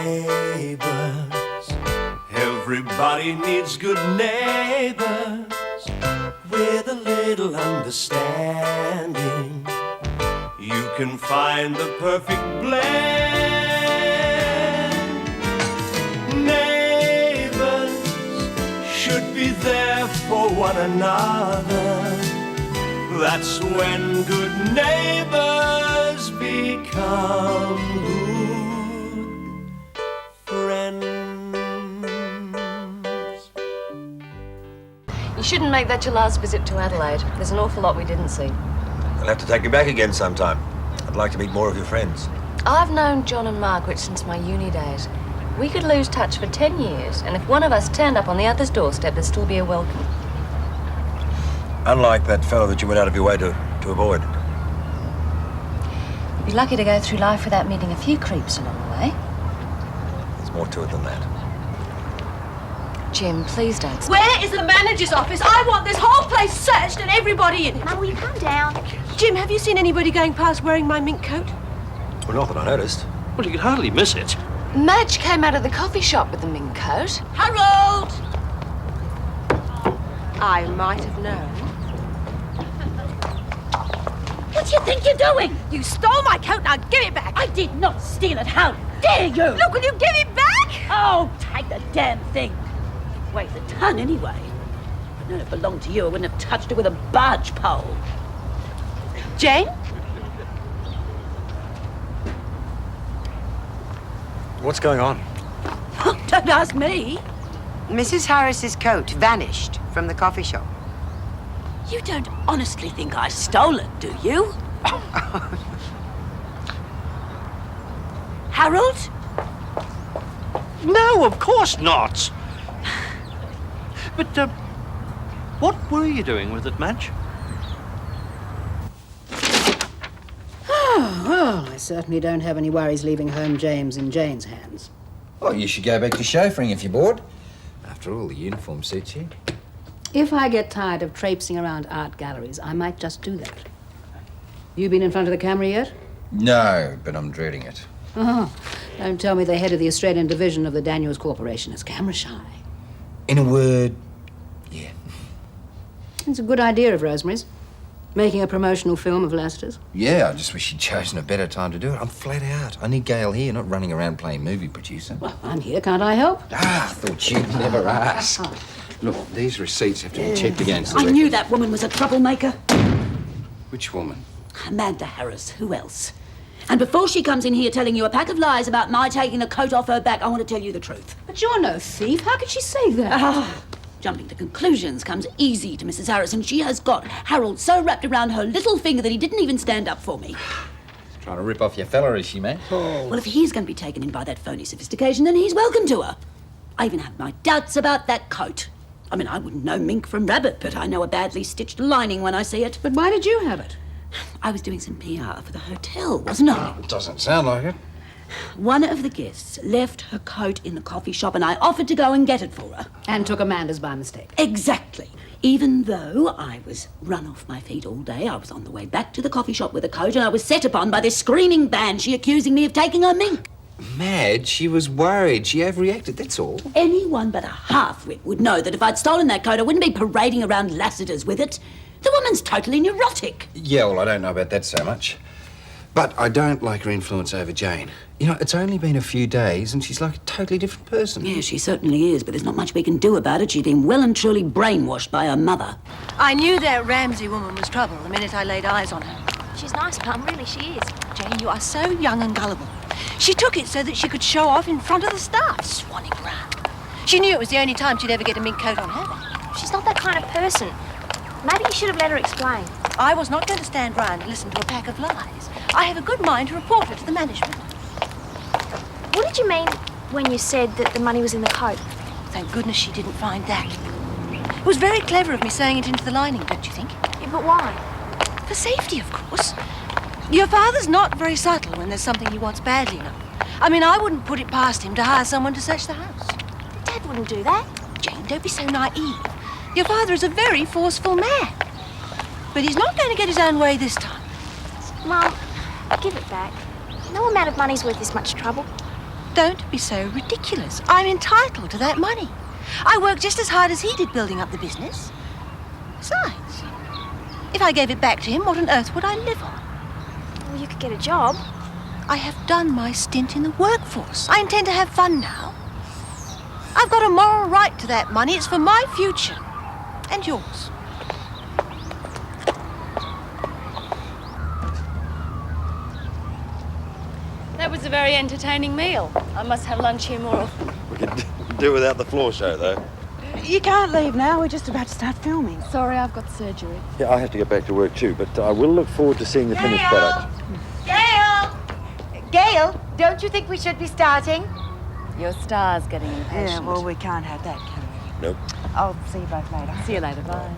neighbors. Everybody needs good neighbors with a little understanding. You can find the perfect blend. Neighbors should be there for one another. That's when good neighbors become good friends. You shouldn't make that your last visit to Adelaide. There's an awful lot we didn't see. I'll have to take you back again sometime. I'd like to meet more of your friends. I've known John and Margaret since my uni days. We could lose touch for 10 years, and if one of us turned up on the other's doorstep, there'd still be a welcome. Unlike that fellow that you went out of your way to avoid. You'd be lucky to go through life without meeting a few creeps along the way. There's more to it than that. Jim, please don't. Where is the manager's office? I want this whole place searched and everybody in it. Now, will you calm down? Jim, have you seen anybody going past wearing my mink coat? Well, not that I noticed. Well, you could hardly miss it. Madge came out of the coffee shop with the mink coat. Harold! I might have known. What do you think you're doing? You stole my coat, now give it back. I did not steal it. How dare you? Look, will you give it back? Oh, take the damn thing. Weighs a ton anyway. If I'd known it belonged to you, I wouldn't have touched it with a barge pole. Jane? What's going on? Don't ask me. Mrs. Harris's coat vanished from the coffee shop. You don't honestly think I stole it, do you? Harold? No, of course not. But, what were you doing with it, Madge? Well, I certainly don't have any worries leaving home James in Jane's hands. Well, you should go back to chauffeuring if you're bored. After all, the uniform suits you. If I get tired of traipsing around art galleries, I might just do that. You been in front of the camera yet? No, but I'm dreading it. Oh, don't tell me the head of the Australian division of the Daniels Corporation is camera shy. In a word, yeah. It's a good idea of Rosemary's. Making a promotional film of Lester's. Yeah, I just wish she'd chosen a better time to do it. I'm flat out. I need Gail here, not running around playing movie producer. Well, I'm here, can't I help? Ah, I thought you'd never ask. Look, these receipts have to be checked against the I record. knew that woman was a troublemaker. Which woman? Amanda Harris. Who else? And before she comes in here telling you a pack of lies about my taking the coat off her back, I want to tell you the truth. But you're no thief. How could she say that? Jumping to conclusions comes easy to Mrs. Harris, and she has got Harold so wrapped around her little finger that he didn't even stand up for me. Trying to rip off your fella, is she, man? Well, if he's going to be taken in by that phony sophistication, then he's welcome to her. I even have my doubts about that coat. I mean, I wouldn't know mink from rabbit, but I know a badly stitched lining when I see it. But why did you have it? I was doing some PR for the hotel, wasn't I? It doesn't sound like it. One of the guests left her coat in the coffee shop, and I offered to go and get it for her. And took Amanda's by mistake. Exactly. Even though I was run off my feet all day, I was on the way back to the coffee shop with a coat, and I was set upon by this screaming banshee accusing me of taking her mink. Mad, she was worried. She overreacted, that's all. Anyone but a half-wit would know that if I'd stolen that coat, I wouldn't be parading around Lassiter's with it. The woman's totally neurotic. Yeah, well, I don't know about that so much. But I don't like her influence over Jane. You know, it's only been a few days and she's like a totally different person. Yeah, she certainly is, but there's not much we can do about it. She's been well and truly brainwashed by her mother. I knew that Ramsey woman was trouble the minute I laid eyes on her. She's nice, Mum, really, she is. Jane, you are so young and gullible. She took it so that she could show off in front of the staff. Swanning around. She knew it was the only time she'd ever get a mink coat on her back. She's not that kind of person. Maybe you should have let her explain. I was not going to stand round and listen to a pack of lies. I have a good mind to report her to the management. What did you mean when you said that the money was in the coat? Thank goodness she didn't find that. It was very clever of me sewing it into the lining, don't you think? Yeah, but why? For safety, of course. Your father's not very subtle when there's something he wants badly enough. I mean, I wouldn't put it past him to hire someone to search the house. Dad wouldn't do that. Jane, don't be so naive. Your father is a very forceful man. But he's not going to get his own way this time. Mum, give it back. No amount of money's worth this much trouble. Don't be so ridiculous. I'm entitled to that money. I worked just as hard as he did building up the business. Besides, if I gave it back to him, what on earth would I live on? Well, you could get a job. I have done my stint in the workforce. I intend to have fun now. I've got a moral right to that money. It's for my future. And yours. That was a very entertaining meal. I must have lunch here more often. We could do without the floor show, though. You can't leave now. We're just about to start filming. Sorry, I've got surgery. Yeah, I have to get back to work too, but I will look forward to seeing the finished product. Gail, don't you think we should be starting? Your star's getting impatient. Yeah, well, we can't have that, can we? Nope. I'll see you both later. See you later, bye.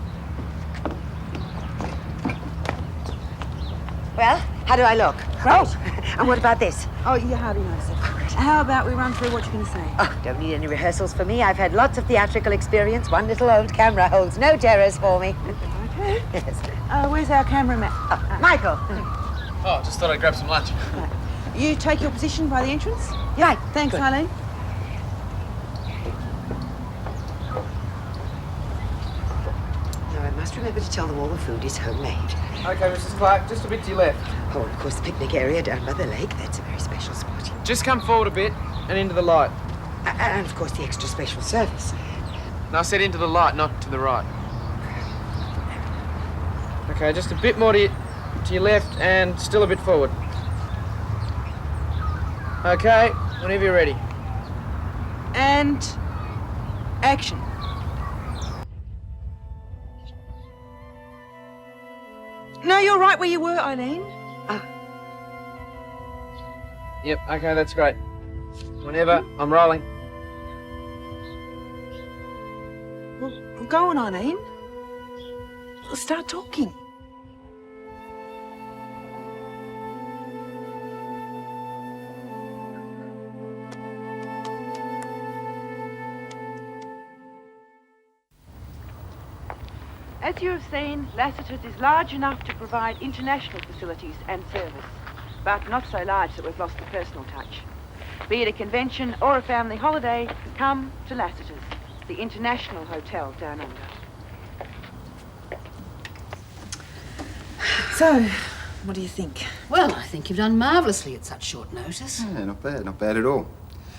Well, how do I look? Great. And what about this? Oh, you hardly notice it. How about we run through what you're going to say? Oh, don't need any rehearsals for me. I've had lots of theatrical experience. One little old camera holds no terrors for me. Okay. Yes. Where's our cameraman? Michael. Oh, just thought I'd grab some lunch. Right. You take your position by the entrance? Right. Thanks, Good. Eileen. Now, I must remember to tell them all the food is homemade. Okay, Mrs. Clark, just a bit to your left. Oh, and of course, the picnic area down by the lake. That's a very special spot. Just come forward a bit and into the light. And, of course, the extra special service. No, I said into the light, not to the right. Okay, just a bit more to your left and still a bit forward. Okay, whenever you're ready. And action. No, you're right where you were, Eileen. Yep, okay, that's great. Whenever, I'm rolling. Well, go on, Eileen. Start talking. As you have seen, Lassiter's is large enough to provide international facilities and service, but not so large that we've lost the personal touch. Be it a convention or a family holiday, come to Lassiter's, the international hotel down under. So, what do you think? Well, I think you've done marvellously at such short notice. Yeah, not bad at all.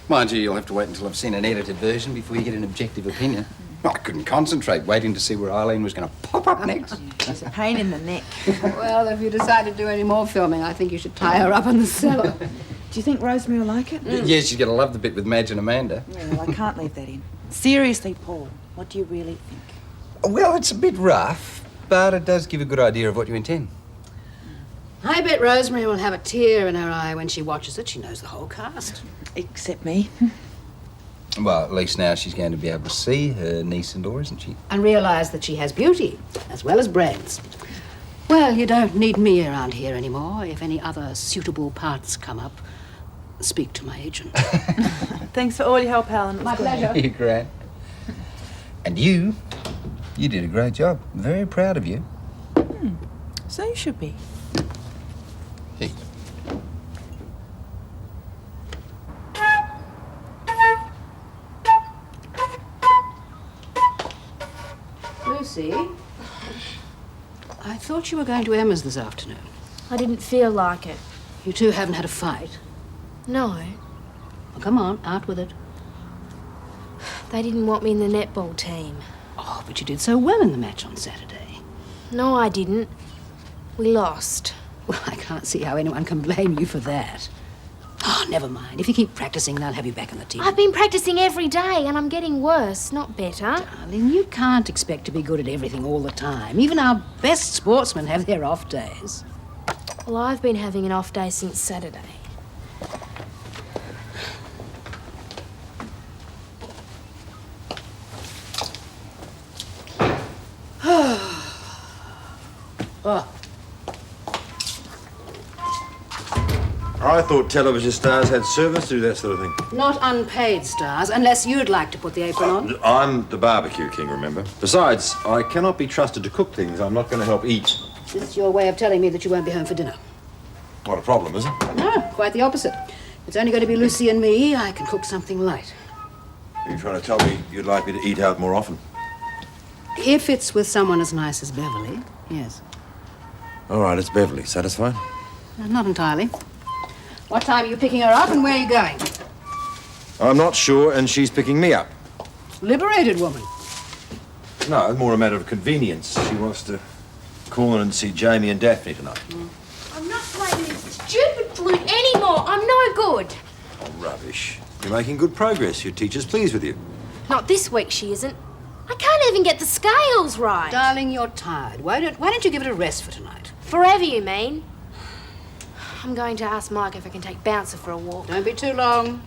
Mind you, you'll have to wait until I've seen an edited version before you get an objective opinion. I couldn't concentrate waiting to see where Eileen was going to pop up next. She's a pain in the neck. Well, if you decide to do any more filming, I think you should tie her up in the cellar. Do you think Rosemary will like it? Yeah, she's going to love the bit with Madge and Amanda. Yeah, well, I can't leave that in. Seriously, Paul, what do you really think? Well, it's a bit rough, but it does give a good idea of what you intend. I bet Rosemary will have a tear in her eye when she watches it. She knows the whole cast. Except me. Well, at least now she's going to be able to see her niece-in-law, isn't she? And realise that she has beauty, as well as brains. Well, you don't need me around here anymore. If any other suitable parts come up, speak to my agent. Thanks for all your help, Helen. My pleasure. You're great. And you did a great job. Very proud of you. So you should be. Hey. Lucy, I thought you were going to Emma's this afternoon. I didn't feel like it. You two haven't had a fight. No, Well, come on, out with it. they didn't want me in the netball team. Oh, but you did so well in the match on Saturday. No, I didn't. We lost. Well, I can't see how anyone can blame you for that. Oh, never mind. If you keep practicing, they'll have you back on the team. I've been practicing every day and I'm getting worse, not better. Darling, you can't expect to be good at everything all the time. Even our best sportsmen have their off days. Well, I've been having an off day since Saturday. Oh, I thought television stars had service to do that sort of thing. not unpaid stars, unless you'd like to put the apron on. I'm the barbecue king, remember? Besides, I cannot be trusted to cook things I'm not going to help eat. This is your way of telling me that you won't be home for dinner. What a problem, is it? No, quite the opposite. it's only going to be Lucy and me, I can cook something light. Are you trying to tell me you'd like me to eat out more often? If it's with someone as nice as Beverly, yes. All right, it's Beverly. Satisfied? Not entirely. What time are you picking her up and where are you going? I'm not sure, and she's picking me up. Liberated woman. No, more a matter of convenience. She wants to call in and see Jamie and Daphne tonight. I'm not playing this stupid flute anymore. I'm no good. Oh, rubbish. You're making good progress. Your teacher's pleased with you. Not this week, she isn't. I can't even get the scales right. Darling, you're tired. Why don't you give it a rest for tonight? Forever, you mean? I'm going to ask Mike if I can take Bouncer for a walk. Don't be too long.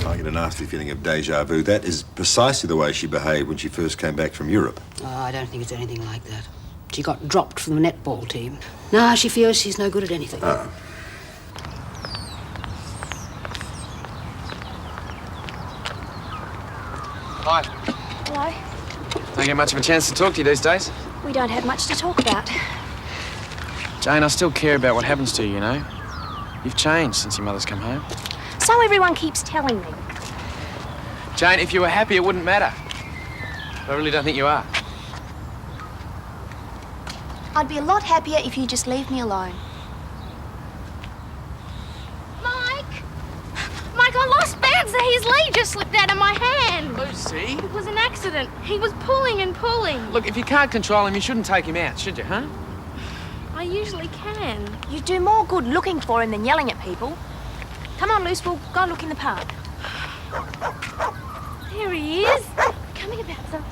I get a nasty feeling of déjà vu. That is precisely the way she behaved when she first came back from Europe. Oh, I don't think it's anything like that. She got dropped from the netball team. Now she feels she's no good at anything. Oh. Hi. Hello. Don't get much of a chance to talk to you these days. We don't have much to talk about. Jane, I still care about what happens to you, you know? You've changed since your mother's come home. So everyone keeps telling me. Jane, if you were happy, it wouldn't matter. But I really don't think you are. I'd be a lot happier if you just leave me alone. Mike! Mike, I lost Bouncer. His leg just slipped out of my hand. Lucy? It was an accident. He was pulling and pulling. Look, if you can't control him, you shouldn't take him out, should you, huh? I usually can. You do more good looking for him than yelling at people. Come on, Luce, we'll go look in the park. There he is. Come here, Bouncer.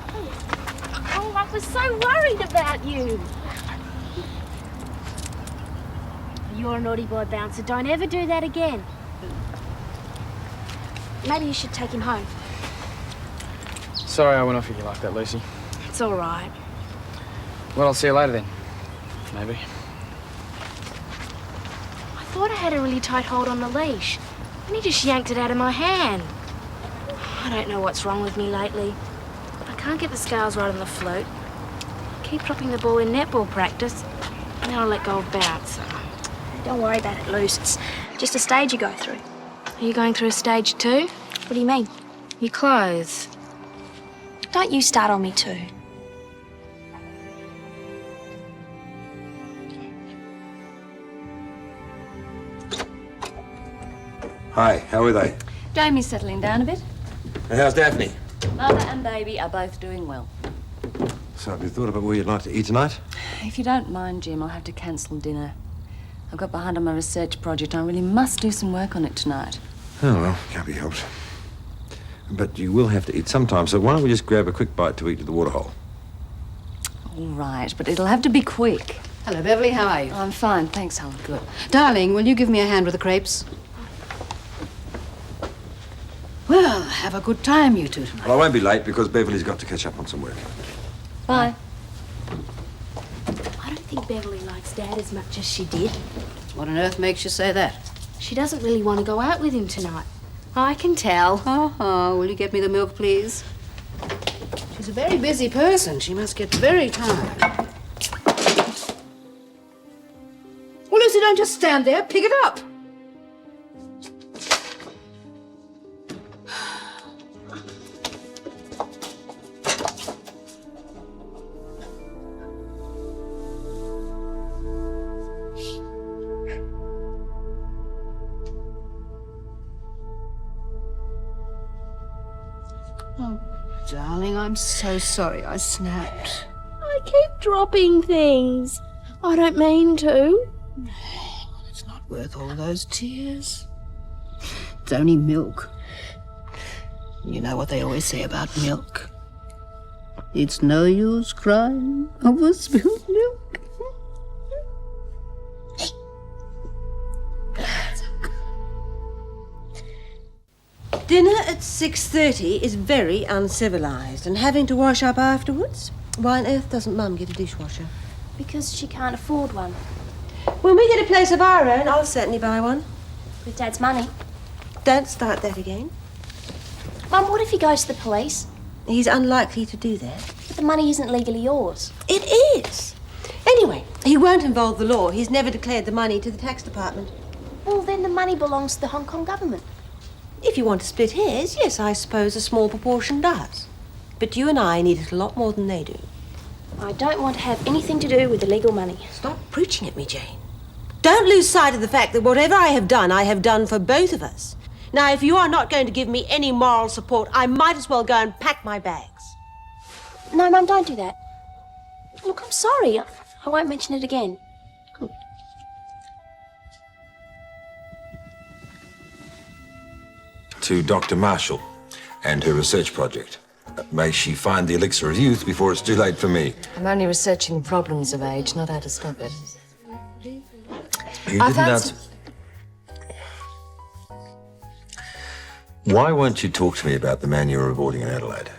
Oh, I was so worried about you. You're a naughty boy, Bouncer. Don't ever do that again. Maybe you should take him home. Sorry I went off at you like that, Lucy. It's all right. Well, I'll see you later then. Maybe. I thought I had a really tight hold on the leash, and he just yanked it out of my hand. I don't know what's wrong with me lately. I can't get the scales right on the float. Keep dropping the ball in netball practice, and then I'll let go of bounce. Don't worry about it, Luce. It's just a stage you go through. Are you going through a stage too? What do you mean? Your clothes. Don't you start on me too. Hi, how are they? Jamie's settling down a bit. And how's Daphne? Mother and baby are both doing well. So, have you thought about where you'd like to eat tonight? If you don't mind, Jim, I'll have to cancel dinner. I've got behind on my research project. I really must do some work on it tonight. Oh, well, can't be helped. But you will have to eat sometime, so why don't we just grab a quick bite to eat at the waterhole? All right, but it'll have to be quick. Hello, Beverly. How are you? I'm fine, thanks, Helen. Good. Darling, will you give me a hand with the crepes? Well, have a good time, you two, tonight. Well, I won't be late because Beverly's got to catch up on some work. Bye. I don't think Beverly likes Dad as much as she did. What on earth makes you say that? She doesn't really want to go out with him tonight. I can tell. Oh, will you get me the milk, please? She's a very busy person. She must get very tired. Well, Lucy, don't just stand there. Pick it up. Oh, darling, I'm so sorry I snapped. I keep dropping things. I don't mean to. It's not worth all those tears. It's only milk. You know what they always say about milk. It's no use crying over spilled milk. Dinner at 6:30 is very uncivilised, and having to wash up afterwards? Why on earth doesn't Mum get a dishwasher? Because she can't afford one. When we get a place of our own, I'll certainly buy one. With Dad's money. Don't start that again. Mum, what if he goes to the police? He's unlikely to do that. But the money isn't legally yours. It is. Anyway, he won't involve the law. He's never declared the money to the tax department. Well, then the money belongs to the Hong Kong government. If you want to split hairs, yes, I suppose a small proportion does. But you and I need it a lot more than they do. I don't want to have anything to do with illegal money. Stop preaching at me, Jane. Don't lose sight of the fact that whatever I have done for both of us. Now, if you are not going to give me any moral support, I might as well go and pack my bags. No, Mum, don't do that. Look, I'm sorry. I won't mention it again. To Dr. Marshall and her research project. May she find the elixir of youth before it's too late for me. I'm only researching the problems of age, not how to stop it. You didn't answer. Why won't you talk to me about the man you were aborting in Adelaide?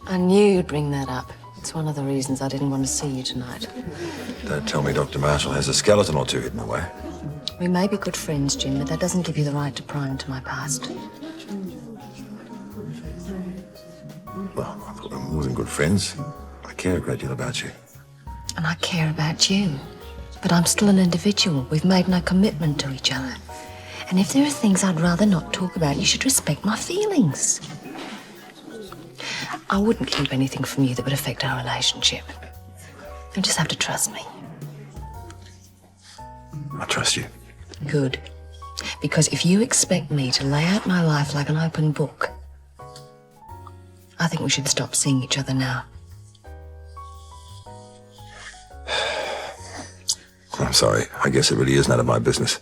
I knew you'd bring that up. It's one of the reasons I didn't want to see you tonight. Don't tell me Dr. Marshall has a skeleton or two hidden away. We may be good friends, Jim, but that doesn't give you the right to pry into my past. Well, I thought we were more than good friends. I care a great deal about you. And I care about you. But I'm still an individual. We've made no commitment to each other. And if there are things I'd rather not talk about, you should respect my feelings. I wouldn't keep anything from you that would affect our relationship. You just have to trust me. I trust you. Good. Because if you expect me to lay out my life like an open book, I think we should stop seeing each other now. I'm sorry. I guess it really is none of my business.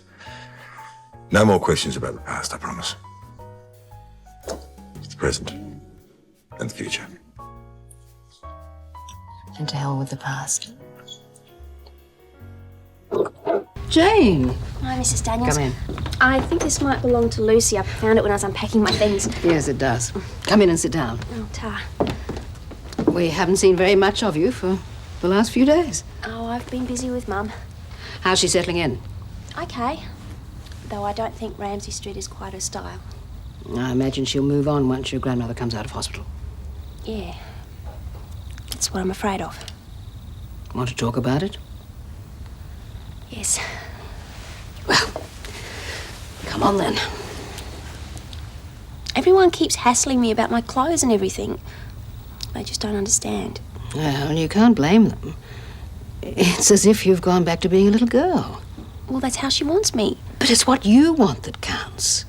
No more questions about the past, I promise. It's the present and the future. And to hell with the past. Jane! Hi, Mrs. Daniels. Come in. I think this might belong to Lucy. I found it when I was unpacking my things. Yes, it does. Come in and sit down. Oh, Ta. We haven't seen very much of you for the last few days. Oh, I've been busy with Mum. How's she settling in? Okay. Though I don't think Ramsay Street is quite her style. I imagine she'll move on once your grandmother comes out of hospital. Yeah. That's what I'm afraid of. Want to talk about it? Yes. Well, come on then. Everyone keeps hassling me about my clothes and everything. They just don't understand. Well, you can't blame them. It's as if you've gone back to being a little girl. Well, that's how she wants me. But it's what you want that counts.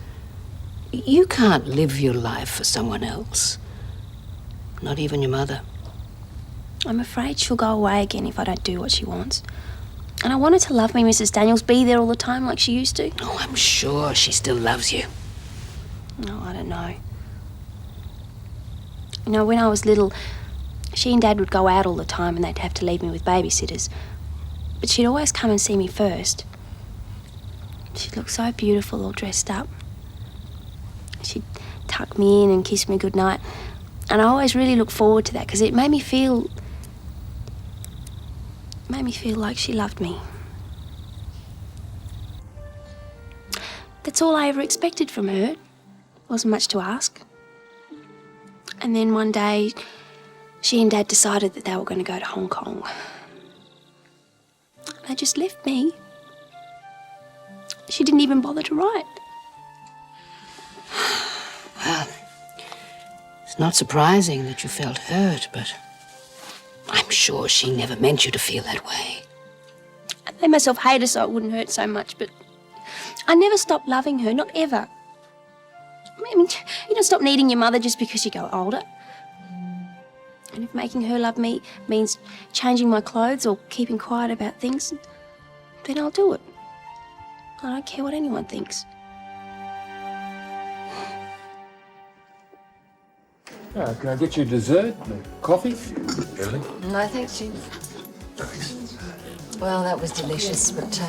You can't live your life for someone else. Not even your mother. I'm afraid she'll go away again if I don't do what she wants. And I want her to love me, Mrs. Daniels, be there all the time like she used to. Oh, I'm sure she still loves you. No, I don't know. You know, when I was little, she and Dad would go out all the time and they'd have to leave me with babysitters. But she'd always come and see me first. She'd look so beautiful all dressed up. She'd tuck me in and kiss me goodnight. And I always really looked forward to that because it made me feel like she loved me. That's all I ever expected from her. Wasn't much to ask. And then one day, she and Dad decided that they were going to go to Hong Kong. They just left me. She didn't even bother to write. Well, it's not surprising that you felt hurt, but I'm sure she never meant you to feel that way. I made myself hate her so it wouldn't hurt so much, but I never stopped loving her, not ever. I mean, you don't stop needing your mother just because you go older. And if making her love me means changing my clothes or keeping quiet about things, then I'll do it. I don't care what anyone thinks. Can I get you dessert? Coffee? Really? No, thanks, Jim. Well, that was delicious, but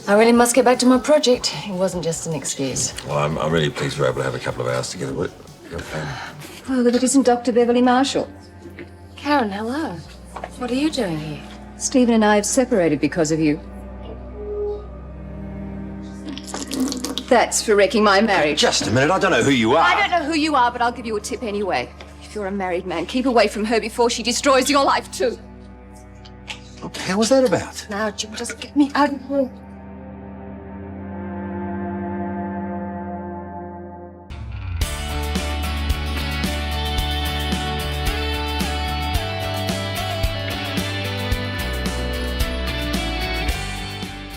I really must get back to my project. It wasn't just an excuse. Well, I'm really pleased we're able to have a couple of hours together. What? Well, if it isn't Dr. Beverly Marshall. Karen, hello. What are you doing here? Stephen and I have separated because of you. That's for wrecking my marriage. Just a minute, I don't know who you are. I don't know who you are, but I'll give you a tip anyway. If you're a married man, keep away from her before she destroys your life too. What the hell was that about? Now, Jim, just get me out of here.